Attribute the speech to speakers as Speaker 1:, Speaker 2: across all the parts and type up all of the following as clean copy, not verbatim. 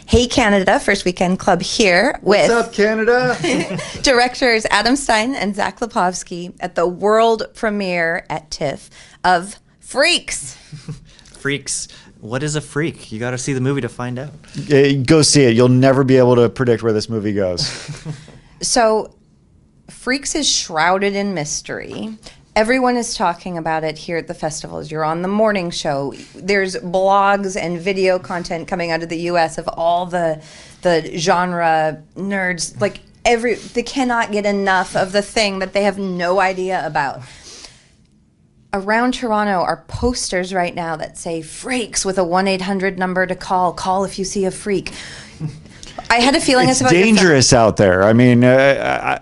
Speaker 1: Hey Canada, First Weekend Club here with
Speaker 2: What's up, Canada?
Speaker 1: directors Adam Stein and Zach Lipovsky at the world premiere at TIFF of Freaks.
Speaker 3: Freaks. What is a freak? You got to see the movie to find out.
Speaker 2: Go see it. You'll never be able to predict where this movie goes.
Speaker 1: So, Freaks is shrouded in mystery. Everyone is talking about it here at the festivals. You're on the morning show. There's blogs and video content coming out of the US of all the genre nerds. Like they cannot get enough of the thing that they have no idea about. Around Toronto are posters right now that say freaks with a 1-800 number to call. Call if you see a freak. I had a feeling
Speaker 2: it's dangerous out there. I mean,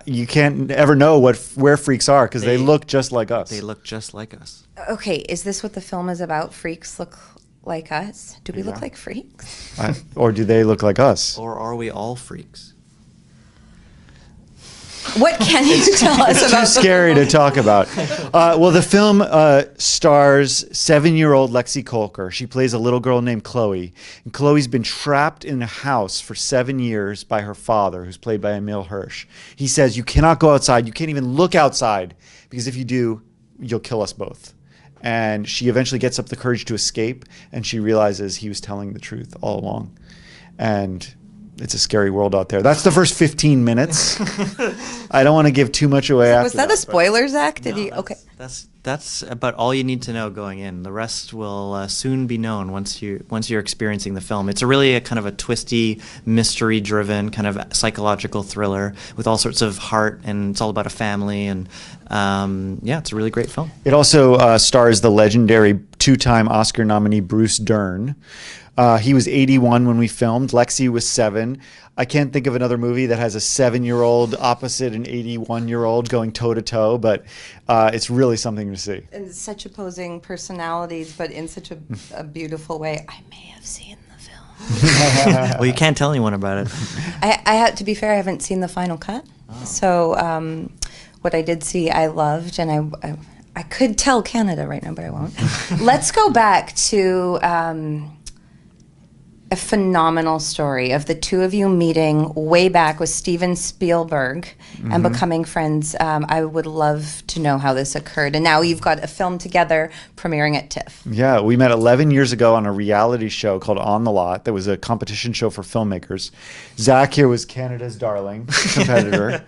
Speaker 2: you can't ever know where freaks are because they look just like us.
Speaker 3: They look just like us.
Speaker 1: Okay, is this what the film is about? Freaks look like us? Do we look like freaks?
Speaker 2: Or do they look like us?
Speaker 3: Or are we all freaks?
Speaker 1: What can you tell us about?
Speaker 2: It's too scary to talk about. Well, the film stars 7-year-old Lexi Kolker. She plays a little girl named Chloe. And Chloe's been trapped in a house for 7 years by her father, who's played by Emil Hirsch. He says, you cannot go outside. You can't even look outside, because if you do, you'll kill us both. And she eventually gets up the courage to escape, and she realizes he was telling the truth all along. And it's a scary world out there. That's the first 15 minutes. I don't want to give too much away after
Speaker 1: Was that a spoiler, Zach? Did you? Okay.
Speaker 3: That's about all you need to know going in. The rest will soon be known once you're experiencing the film. It's a kind of a twisty, mystery-driven kind of psychological thriller with all sorts of heart, and it's all about a family. And yeah, it's a really great film.
Speaker 2: It also stars the legendary 2-time Oscar nominee Bruce Dern. He was 81 when we filmed. Lexi was 7. I can't think of another movie that has a 7-year-old opposite an 81-year-old going toe-to-toe, but it's really something to see.
Speaker 1: And such opposing personalities, but in such a beautiful way. I may have seen the film.
Speaker 3: Well, you can't tell anyone about it.
Speaker 1: I have to be fair, I haven't seen the final cut. Oh. So what I did see, I loved, and I could tell Canada right now, but I won't. Let's go back to a phenomenal story of the two of you meeting way back with Steven Spielberg and becoming friends. I would love to know how this occurred. And now you've got a film together premiering at TIFF.
Speaker 2: Yeah, we met 11 years ago on a reality show called On the Lot. That was a competition show for filmmakers. Zach here was Canada's darling competitor.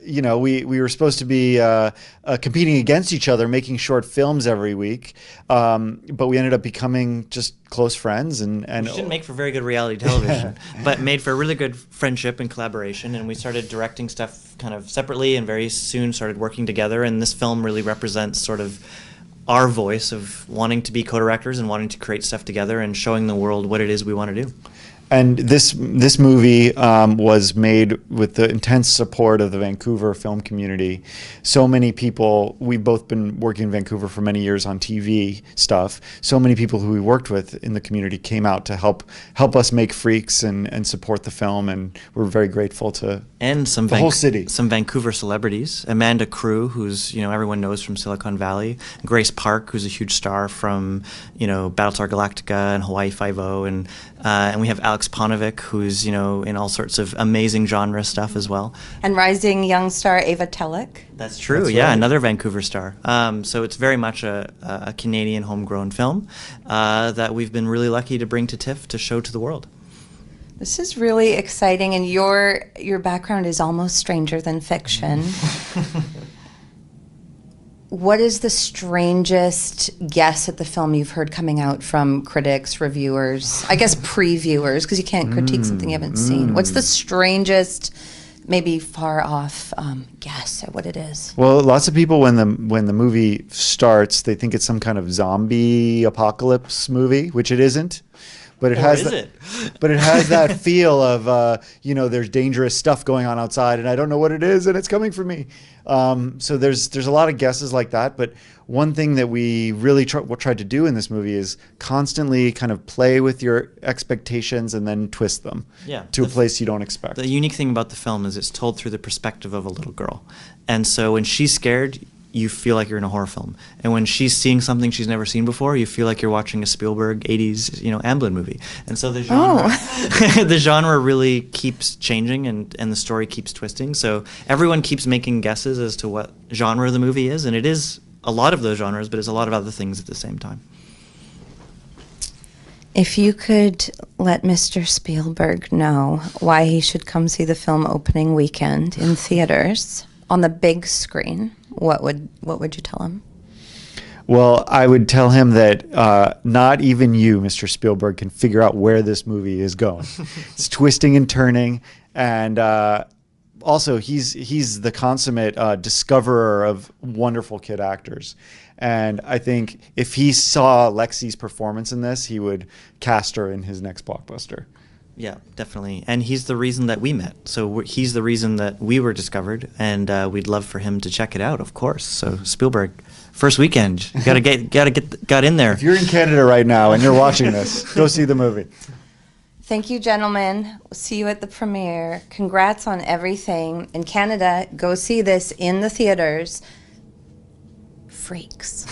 Speaker 2: You know, we were supposed to be competing against each other, making short films every week. But we ended up becoming just close friends, and
Speaker 3: which didn't make for very good reality television, but made for really good friendship and collaboration. And we started directing stuff kind of separately, and very soon started working together. And this film really represents sort of our voice of wanting to be co-directors and wanting to create stuff together and showing the world what it is we want to do.
Speaker 2: And this movie was made with the intense support of the Vancouver film community. So many people, we've both been working in Vancouver for many years on TV stuff. So many people who we worked with in the community came out to help us make Freaks and support the film, and we're very grateful to the whole city. Some
Speaker 3: Vancouver celebrities, Amanda Crew, who's everyone knows from Silicon Valley, Grace Park, who's a huge star from Battlestar Galactica and Hawaii Five-0, and we have Alex Ponovic, who's in all sorts of amazing genre stuff as well.
Speaker 1: And rising young star Ava Telek.
Speaker 3: That's true. That's right. Another Vancouver star. So it's very much a Canadian homegrown film that we've been really lucky to bring to TIFF to show to the world.
Speaker 1: This is really exciting, and your background is almost stranger than fiction. What is the strangest guess at the film you've heard coming out from critics, reviewers, I guess previewers, because you can't critique something you haven't seen? What's the strangest, maybe far off guess at what it is?
Speaker 2: Well, lots of people, when the movie starts, they think it's some kind of zombie apocalypse movie, which it isn't. But it has that feel of there's dangerous stuff going on outside, and I don't know what it is, and it's coming for me. So there's a lot of guesses like that. But one thing that we really tried to do in this movie is constantly kind of play with your expectations and then twist them to a place you don't expect.
Speaker 3: The unique thing about the film is it's told through the perspective of a little girl, and so when she's scared, you feel like you're in a horror film. And when she's seeing something she's never seen before, you feel like you're watching a Spielberg 80s, Amblin movie. And so the genre, the genre really keeps changing, and the story keeps twisting. So everyone keeps making guesses as to what genre the movie is, and it is a lot of those genres, but it's a lot of other things at the same time.
Speaker 1: If you could let Mr. Spielberg know why he should come see the film opening weekend in theaters on the big screen, what would you tell him?
Speaker 2: Well, I would tell him that not even you, Mr. Spielberg, can figure out where this movie is going. It's twisting and turning, and also he's the consummate discoverer of wonderful kid actors. And I think if he saw Lexi's performance in this, he would cast her in his next blockbuster.
Speaker 3: Yeah, definitely. And he's the reason that we met. So he's the reason that we were discovered, and we'd love for him to check it out, of course. So Spielberg, first weekend, you got in there.
Speaker 2: If you're in Canada right now and you're watching this, go see the movie.
Speaker 1: Thank you, gentlemen. We'll see you at the premiere. Congrats on everything. In Canada, go see this in the theaters. Freaks.